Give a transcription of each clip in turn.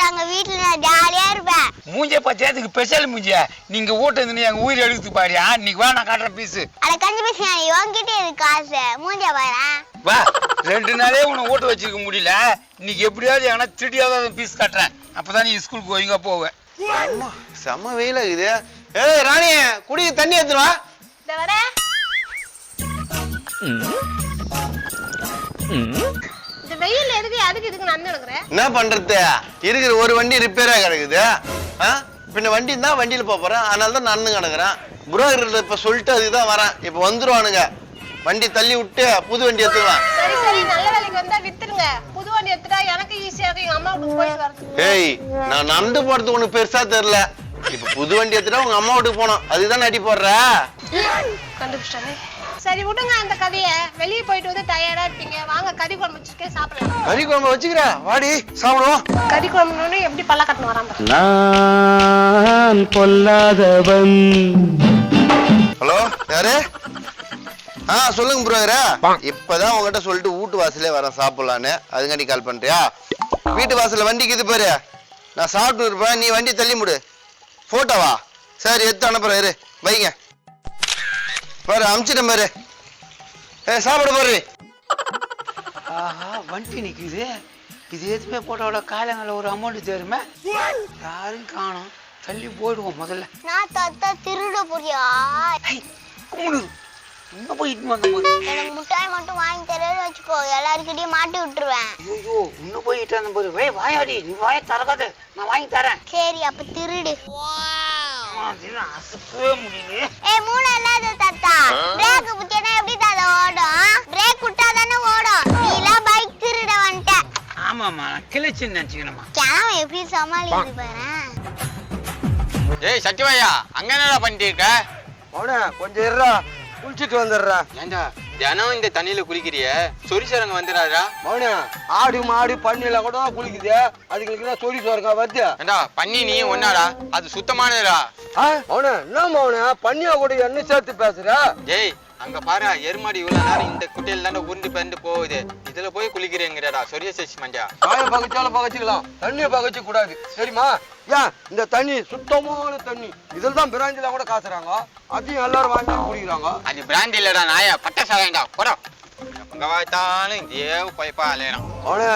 எங்க வீட்டுல நான் ஜாலியா இருப்பேன். மூஞ்ச பச்சையத்துக்கு ஸ்பெஷல் மூஞ்சியா நீங்க ஓட்டு இருந்து எங்க உயிர் எடுத்து பாரியா இன்னைக்கு வா நான் காட்டுற பீஸ். அட கஞ்சி பீஸ் நீ உன்கிட்ட இருக்கு காசு மூஞ்ச பாரு. வா 2 நாளே உன்னை ஓட்டு வச்சிருக்க முடியல இன்னைக்கு எப்படியாவது எங்கன்னா திருடியாவது பீஸ் காட்டுறேன் அப்பதான் நீ ஸ்கூலுக்கு ஒழுங்கா போவேன். செம்ம வெயில இருக்குது. ஏய் ராணி குடிக்க தண்ணி எடுத்துவா. இந்த வர இந்த வெயில் எதுக்கு இதுக்கு நடந்து நடக்குறேன். என்ன பண்றது இருக்கிற ஒரு வண்டி ரிப்பேரா கிடக்குது. பின்ன வண்டி தான் வண்டியில போறேன் அதனால தான் நடந்து கிடக்குறேன். புரோக்கர் இப்ப சொல்லிட்டு அதுதான் வரேன். இப்ப வந்துருவானுங்க வண்டி தள்ளி விட்டு புது வண்டி எடுத்துக்கலாம். சரி சரி நல்ல வேலைக்கு வந்தா வித்துருங்க. புது வண்டி எடுத்துட்டா எனக்கு ஈஸியா இருக்கு எங்க அம்மா வீட்டுக்கு போயிட்டு வரது. ஏய் நான் நடந்து போறது உனக்கு பெருசா தெரியல. இப்ப புது வண்டி எடுத்துட்டா உங்க அம்மா வீட்டுக்கு போனோம் அதுதான் அடி போடுற. கண்டுபிடிச்சானே. சரி விடுங்க அந்த கதையை. வெளியே போயிட்டு வந்து டயர்டா இருப்பீங்க. வாங்க கறி குழம்பு வச்சுக்கே சாப்பிடலாம். கறி குழம்பு வச்சுக்கிற வாடி சாப்பிடுவோம். கறி குழம்புன்னு எப்படி பல்ல கட்டணும் வராம. நான் பொல்லாதவன். ஹலோ யாரு? சொல்லுங்க புரோக்கரா. இப்பதான் உங்ககிட்ட சொல்லிட்டு வீட்டு வாசலே வரேன் சாப்பிடலான்னு. அதுக்காண்டி கால் பண்றியா? வீட்டு வாசல்ல வண்டிக்கு இது பாரு. நான் சாப்பிட்டு இருப்பேன் நீ வண்டி தள்ளி முடு. போட்டோவா? சரி எடுத்து அனுப்புறேன் இரு வைங்க பாரு அமிச்சிட்டேன் பாரு. சாப்பிட பாரு. ஆஹா வண்டி நிக்குது இது எதுவுமே போட்டோட காலங்கள ஒரு அமௌண்ட் தேருமே யாரும் காணோம் தள்ளி போயிடுவோம் முதல்ல. நான் தத்த திருட போறியா? இன்னும் போயிட்டு வந்த போது எனக்கு முட்டாய் மட்டும் வாங்கி தரேன்னு வச்சுக்கோ எல்லாருக்கிட்டையும் மாட்டி விட்டுருவேன். ஐயோ இன்னும் போயிட்டு வந்த போது வே வாயாடி நீ வாய தரகாத நான் வாங்கி தரேன். சரி அப்ப திருடு. அசக்கவே முடியல. மூளை இல்லாத தாத்தா பிரேக் புத்தினா எப்படி தாத்தா ஓடும்? பிரேக் விட்டாதானே ஓடும். நீலாம் பைக் திருட வந்துட்ட. ஆமாமா கிளச்சின்னு நினைச்சுக்கணுமா. கிளம்ப எப்படி சமாளிக்குது பாரு. ஏய் சத்தியவாயா அங்க என்னடா பண்ணிட்டு இருக்க? அவனே கொஞ்சம் இருடா குளிச்சுட்டு வந்துடுறா. ஏண்டா தினம் இந்த தண்ணியில குளிக்கிறிய சொரிசரங்க வந்துடாதா? மௌனே ஆடு மாடு பண்ணில கூட குளிக்குது அதுங்களுக்கு தான் சொரி சோறுங்க வருது. ஏண்டா பண்ணி நீ ஒன்னாடா அது சுத்தமானதுடா. மௌனே என்ன மௌனே பண்ணியா கூட என்ன சேர்த்து பேசுற? ஏய் அங்க பாரு எருமாடி இவ்வளவு நேரம் இந்த குட்டையில தானே உருண்டு பறந்து போகுது இதுல போய் குளிக்கிறேங்கடா சொரியசேஷ் மஞ்சா. காய பகச்சாலும் பகச்சிக்கலாம் தண்ணியை பகச்சு கூடாது சரிமா? ஏன் இந்த தண்ணி சுத்தமான தண்ணி இதுல தான் பிராஞ்சில கூட காசுறாங்க அதையும் எல்லாரும் வாங்கி குடிக்கிறாங்க. அது பிராண்ட் இல்லடா நாயா பட்ட சாயண்டா போடா. எங்க பார்த்தாலும் தேவ பைப்பா அலையறான். அவனே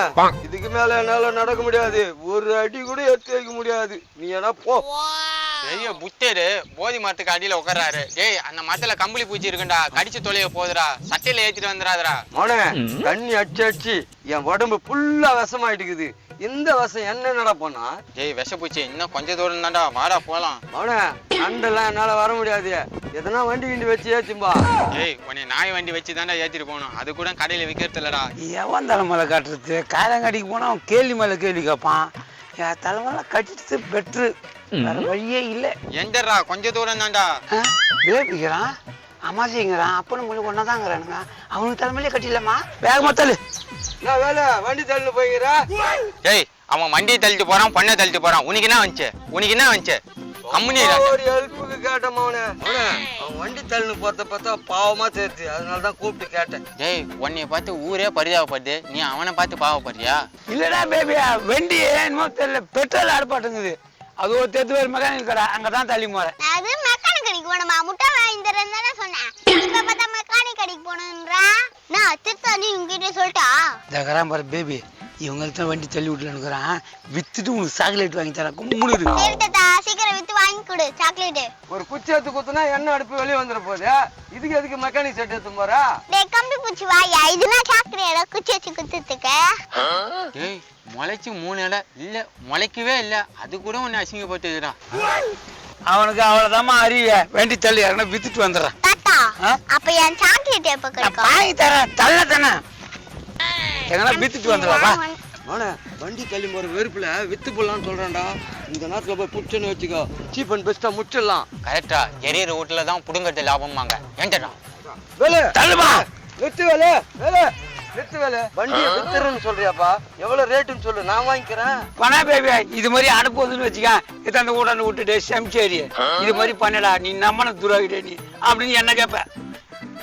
இதுக்கு மேல என்னால நடக்க முடியாது ஒரு அடி கூட எடுத்து வைக்க முடியாது நீ என்ன போ. பெரிய புத்தரு போதி மரத்துக்கு அடியில உட்காராரு. டேய் அந்த மரத்துல கம்பளி பூச்சி இருக்குண்டா கடிச்சு தொலைய போதுடா சட்டையில ஏத்திட்டு வந்துடாதடா. அவனே தண்ணி அடிச்சு அடிச்சு என் உடம்பு ஃபுல்லா விஷமாயிட்டுக்குது. இந்த விஷம் என்ன நட போனா? டேய் விஷப்பூச்சி இன்னும் கொஞ்ச தூரம் தான்டா வாடா போலாம். அவனே அண்டெல்லாம் என்னால வர முடியாது எதனா வண்டி கிண்டி வச்சு ஏச்சும்பா. ஏய் உன்னை நாய் வண்டி வச்சு தான்டா ஏத்திட்டு போகணும் அது கூட கடையில விற்கிறது இல்லடா. எவன் தலைமலை காட்டுறது காலங்காடிக்கு போனா அவன் கேள்வி மேல கேள்வி கேட்பான். என் தலைமலை கட்டிட்டு பெட்ரு வேற வழியே இல்லை. எந்தடா கொஞ்ச தூரம் தான்டா. பேபிக்கிறான் அம்மாசிங்கிறான் அப்பனும் மொழி ஒன்னாதாங்கிறானுங்க அவனுக்கு தலைமையிலே கட்டிடலாமா வேகமா தள்ளு. நான் வேலை வண்டி தள்ளு போய்கிறா. ஏய் அவன் வண்டியை தள்ளிட்டு போறான் பண்ண தள்ளிட்டு போறான் உனக்கு என்ன வந்துச்சு உனக்கு என்ன வந்துச்சு கம்முனி ஒரு ஹெல்ப்புக்கு கேட்டேன் அவனை. அவன் வண்டி தள்ளுன்னு போறத பார்த்தா பாவமா தெரியுது அதனாலதான் கூப்பிட்டு கேட்டேன். டேய் உன்னைய பார்த்து ஊரே பரிதாபப்படுது நீ அவனை பார்த்து பாவப்படுறியா? இல்லடா பேபியா வண்டி என்னமோ தெரியல பெட்ரோல் ஆடுபாட்டுங்குது அது ஒரு தெத்து பேர் மெக்கானிக் கடை அங்கதான் தள்ளி போறேன். அது மெக்கானிக் கடைக்கு போனமா முட்டை வாங்கி தரேன்னு தானே சொன்னேன். இப்ப பார்த்தா மெக்கானிக் கடைக்கு போகணுன்றா. நான் திருத்தாண்டி உங்ககிட்ட சொல்லிட்டா தகரான் பாரு பேபி இவங்களுக்கு தான் வண்டி தள்ளி விட்டுலன்னுக்குறான் வித்துட்டு உனக்கு சாக்லேட் வாங்கி தரேன் கும்முனு. சரி தாத்தா சீக்கிரம் வித்து வாங்கி கொடு சாக்லேட். ஒரு குச்சி எடுத்து குத்துனா எண்ணெய் அடுப்பு வெளியே வந்துட போகுது இதுக்கு எதுக்கு மெக்கானிக் செட் எடுத்து போற? டேய் கம்பி பூச்சி வாயா இதுனா சாக்லேட் குச்சி வச்சு குத்துறதுக்கு. டேய் முளைச்சு 3 இலை இல்ல முளைக்கவே இல்ல அது கூட உன்னை அசிங்கப்பட்டுக்கிறான். அவனுக்கு அவ்வளவுதாம்மா அறிய வண்டி தள்ளி யாருன்னா வித்துட்டு வந்துடுறான். தாத்தா அப்ப என் சாக்லேட் எப்ப கிடைக்கும்? வாங்கி தரேன் தள்ள தானே எங்கன்னா வித்துட்டு வந்துடுறா. ஆனா வண்டி தள்ளி போற வெறுப்புல வித்து போடலான்னு சொல்றான்டா. இந்த நேரத்துல போய் புடிச்சுன்னு வச்சுக்கோ சீப் அண்ட் பெஸ்டா முடிச்சிடலாம். கரெக்டா எரியற வீட்டுல தான் புடுங்கிறது லாபம்மாங்க. ஏன்டா வேலை தள்ளுமா வித்து வேலை வேலை வித்து வேலை வண்டியை வித்துறன்னு சொல்றியாப்பா எவ்வளவு ரேட்டுன்னு சொல்லு நான் வாங்கிக்கிறேன். பணா பேபி இது மாதிரி அனுப்புவதுன்னு வச்சுக்க இது அந்த ஊடாண்டு விட்டுட்டு செம்சேரி இது மாதிரி பண்ணடா நீ நம்மன துராகிட்டே நீ அப்படின்னு என்ன கேட்ப.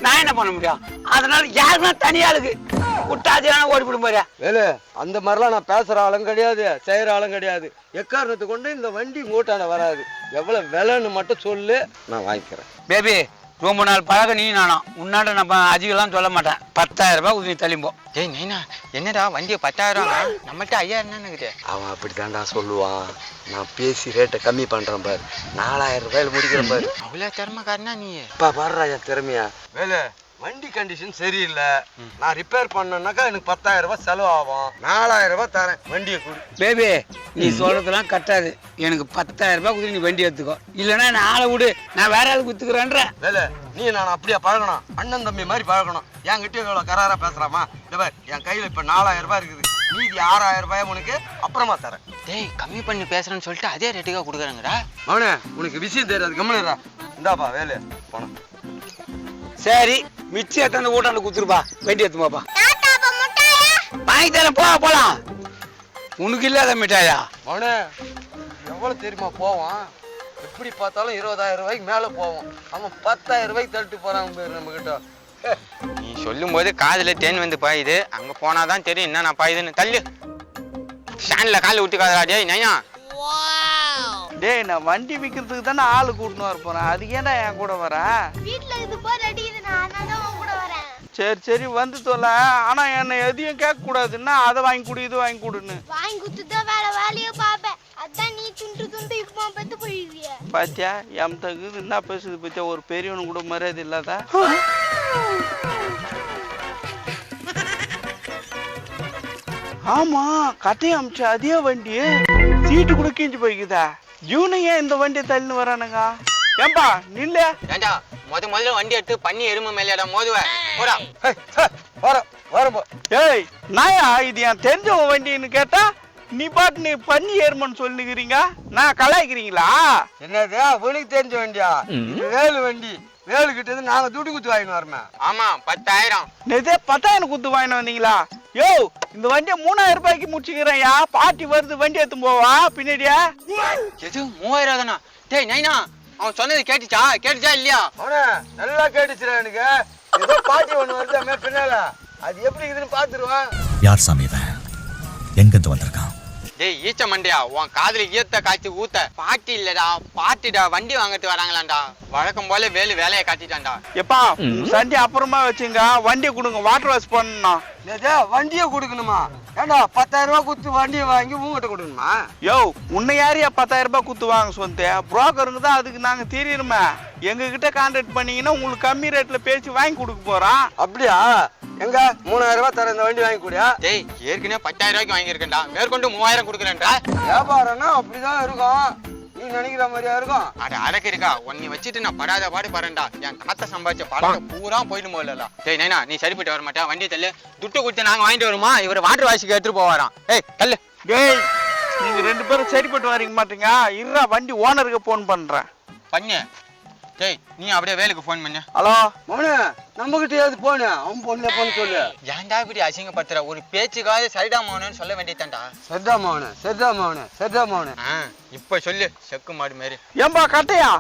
நான் என்ன பண்ண முடியும்? அதனால யாருன்னா தனியாளுக்கு விட்டாச்சுனா ஓடி போடும் பாரு. வேலு அந்த மாதிரிலாம் நான் பேசுற ஆளும் கிடையாது, செய்யற ஆளும் கிடையாது. எக்காரணத்தை கொண்டு இந்த வண்டி மூட்டான வராது. எவ்வளவு விலைன்னு மட்டும் சொல்லு, நான் வாங்கிக்கிறேன். பேபி ரொம்ப நாள் பழக நீ நானும் உன்னாட நம்ம அதிகம்லாம் சொல்ல மாட்டேன். 10,000 ரூபாய் உதவி தள்ளிப்போம். டேய் நைனா என்னடா வண்டியை 10,000 நம்மள்ட்ட 5,000 தானே. அவன் அப்படித்தான்டா சொல்லுவான். நான் பேசி ரேட்டை கம்மி பண்றேன் பாரு. 4,000 ரூபாயில முடிக்கிறேன் பாரு. அவ்வளோ திறமைக்காரனா நீ? இப்ப பாடுறா என் திறமையா. வேலு வண்டி கண்டிஷன் சரியில்லை, நான் ரிப்பேர் பண்ணனாக்கா எனக்கு 10,000 ரூபாய் செலவு ஆகும். 4,000 ரூபாய் தரேன், வண்டியை கொடு. பேபி நீ சொல்றதெல்லாம் கட்டாது. எனக்கு 10,000 ரூபாய் கொடுத்து நீ வண்டி எடுத்துக்கோ, இல்லைன்னா நான் ஆளை விடு, நான் வேற ஆள் குத்துக்கிறேன்ற. வேலை நீ நான் அப்படியே பழகணும், அண்ணன் தம்பி மாதிரி பழகணும். என்கிட்ட இவ்வளவு கராரா பேசுறாமா? இந்த பாரு என் கையில இப்ப 4,000 ரூபாய் இருக்குது, மீதி 6,000 ரூபாய் உனக்கு அப்புறமா தரேன். டேய் கம்மி பண்ணி பேசுறேன்னு சொல்லிட்டு அதே ரேட்டுக்கா கொடுக்குறாங்கடா. அவனே உனக்கு விஷயம் தெரியாது, கம்முனுடா. இந்தாப்பா வேலை போனோம். சரி மிச்சம் எத்தனை ஊட்டாண்டு குத்துருப்பா, வண்டி எடுத்துமாப்பா. தாத்தா அப்ப முட்டாயா? வாங்கி தரேன், போலாம். உனக்கு இல்லாத மிட்டாயா? அவனே எவ்வளவு தெரியுமா போவான்? எப்படி பார்த்தாலும் 20,000 ரூபாய்க்கு மேல போவோம். அவன் 10,000 ரூபாய்க்கு தள்ளிட்டு போறான் பாரு நம்ம கிட்ட. நீ சொல்லும் போது காதுல தேன் வந்து பாயுது, அங்க போனாதான் தெரியும் என்ன நான் பாயுதுன்னு. தள்ளு, ஸ்டாண்ட்ல கால விட்டுக்காதடா. டேய் நைனா, டேய் நான் வண்டி விற்கிறதுக்கு தானே ஆளு கூட்டின்னு வர போறேன், அதுக்கு ஏன்டா என் கூட வர? வீட்ல இது போர் அடிக்குது, நான் தான் உன் கூட வரேன். சரி வந்து தொலை. ஆனா என்ன எதையும் கேட்க கூடாதுன்னா அதை வாங்கி கொடு இது வாங்கி கொடுன்னு. வாங்கி குத்துதான் வேலையை பாப்பேன். அதான் நீ துண்டு இப்போ பெத்து போயிடுவிய. பாத்தியா எம் தகுது என்ன பேசுது பத்தியா? ஒரு பெரியவனு கூட மரியாதை இல்லாத. ஆமா கட்டையை அமிச்ச அதே வண்டி சீட்டு கூட கீஞ்சு போய்க்குதா? இவனுங்க இந்த வண்டியை தள்ளின்னு வரானுங்க. ஏம்பா நில்ல. ஏண்டா முதல்ல வண்டி எடுத்து பண்ணி எருமை மேலேடா மோதுவ போடா. வரப்போ ஏய் நாயா இது என் தெரிஞ்சவன் வண்டின்னு கேட்டா நீ பாட்டு நீ பண்ணி ஏறுமன்னு சொல்லிக்கிறீங்க, நான் கலாய்க்கிறீங்களா? என்னது உனக்கு தெரிஞ்ச வண்டியா? இது வேலு வண்டி. வேலு கிட்ட இருந்து நாங்க துட்டு குத்து வாங்கின்னு வரமே. ஆமா 10,000. நேதே 10,000 குத்து வாங்கிட்டு வந்தீங்களா? யோ இந்த வண்டியை 3,000 ரூபாய்க்கு முடிச்சுக்கிறேன்யா. பாட்டி வருது, வண்டி எடுத்து போவா பின்னாடியா? எது 3,000 தானா? டேய் நைனா அவன் சொன்னது கேட்டுச்சா இல்லையா? அவனே நல்லா கேட்டுச்சுடா எனக்கு. ஏதோ பாட்டி ஒண்ணு வருதாமே பின்னால, அது எப்படி இருக்குதுன்னு பாத்துருவான். யார் சாமி இவன்? எங்கிருந்து வந்திருக்கான்? டேய் ஈச்ச மண்டையா, உன் காதுல ஈயத்த காய்ச்சி ஊத்த. பாட்டி இல்லடா பாட்டிடா, வண்டி வாங்கிட்டு வராங்களாண்டா. வழக்கம் போல வேலையை காட்டிட்டான்டா. எப்பா சண்டே அப்புறமா வச்சுங்க, வண்டியை கொடுங்க, வாட்டர் வாஷ் பண்ணணும். வண்டியை கொடுக்கணுமா? ஏண்டா 10,000 ரூபாய் குத்து வண்டியை வாங்கி உங்ககிட்ட கொடுக்கணுமா? யோ உன்னை யாரையா 10,000 ரூபாய் குத்து வாங்க சொந்த? புரோக்கருங்க தான் அதுக்கு நாங்க தெரியுமே. எங்க கிட்ட கான்டாக்ட் பண்ணீங்கன்னா உங்களுக்கு கம்மி ரேட்ல பேசி வாங்கி கொடுக்க போறோம். அப்படியா? எங்க 3,000 ரூபாய் தர இந்த வண்டி வாங்கி கூடியா? டேய் ஏற்கனவே 10,000 ரூபாய்க்கு வாங்கியிருக்கேன்டா, மேற்கொண்டு 3,000 கொடுக்குறேன்டா. வியாபாரம்னா அப்படிதான் இருக்கும், நீ நினைக்கிற மாதிரியா இருக்கும்? அடக்கு இருக்கா உன்னை வச்சுட்டு நான் படாத பாடு பாருண்டா. என் தாத்தா சம்பாதிச்ச பழத்தை பூரா போயிட்டு போகல. டேய் நைனா நீ சரிப்பட்டு வர மாட்டா, வண்டியை தள்ளு. துட்டு கொடுத்து நாங்க வாங்கிட்டு வருமா, இவர் வாட்டர் வாஷுக்கு எடுத்துட்டு போவாராம். ஏய் தள்ளு. டேய் நீங்க 2 பேரும் சரிப்பட்டு வரீங்க மாட்டீங்க. இருடா வண்டி ஓனருக்கு போன் பண்றேன். பண்ணு. டேய் நீ அப்படியே வேலுக்கு ஃபோன் பண்ணு. ஹலோ மோனே நம்ம கிட்ட ஏது போனு? அவன் பொண்ணு போன்னு சொல்லு. ஏன்டா இப்படி அசிங்கப்படுத்துற? ஒரு பேச்சுக்காவது சரிடா மோனன்னு சொல்ல வேண்டியதான்டா. சரிதா மோனே. இப்ப சொல்லு செக்கு மாடு மாதிரி. ஏம்பா கட்டையா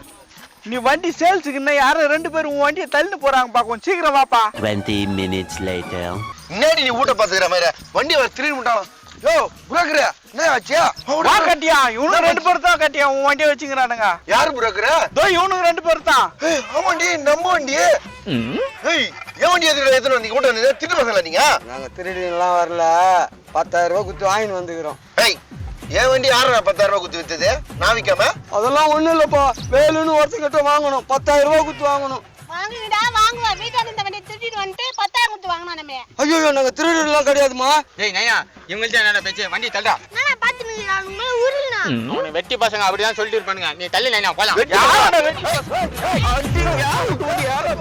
நீ வண்டி சேல்ஸுக்கு இன்னும் யாரும் 2 பேரும் உன் வண்டியை தள்ளிட்டு போறாங்கப்பா, கொஞ்சம் சீக்கிரம் வாப்பா. 20 minutes later. முன்னாடி நீ ஊட்ட பாத்துக்கிற மாதிரி வண்டி வர திரும்பி விட்டாலும். யோ புரோக்கர் என்ன ஆச்சியா? வா கட்டியா, இவனும் 2 பேரும் தான் கட்டியா உன் வண்டியை வச்சுக்கிறானுங்க. யாரு புரோக்கர்? தோ இவனுக்கு 2 பேரும் தான். ஆமாண்டி நம்ம வண்டி. ஏய் என் வண்டி எத்தனை வந்தீங்க? கூட்ட வந்தீங்க திட்டு பசங்களா நீங்க? நாங்க திருடிலாம் வரல, 10,000 ரூபாய் குத்து வாங்கின்னு வந்துக்கிறோம். ஏய் என் வண்டி யாரா 10,000 ரூபாய் குத்து வித்தது? நான் விக்காம? அதெல்லாம் ஒண்ணும் இல்லப்பா, வேலுன்னு ஒருத்தங்கிட்ட வாங்கணும், 10,000 ரூபாய் குத்து வாங்கணும். வாங்குங்கடா வாங்குவா. வீட்டாண்ட இந்த வண்டியை திருடிட்டு வந்துட்டு 10,000 குத்து வாங்கணும் நம்ம. ஐயோ நாங்க திருடிலாம் கிடையாதுமா. டேய் நையா இவங்கள்ட்ட என்னடா பேச்சு? வண்டி தள்ளா. நானா பாத்து நிக்கறானுங்க உருளுனா. அவனை வெட்டி பசங்க அப்படிதான் சொல்லிட்டு இருப்பானுங்க. நீ தள்ளு நைனா போலாம். யாரோட வெட்டி யாரோட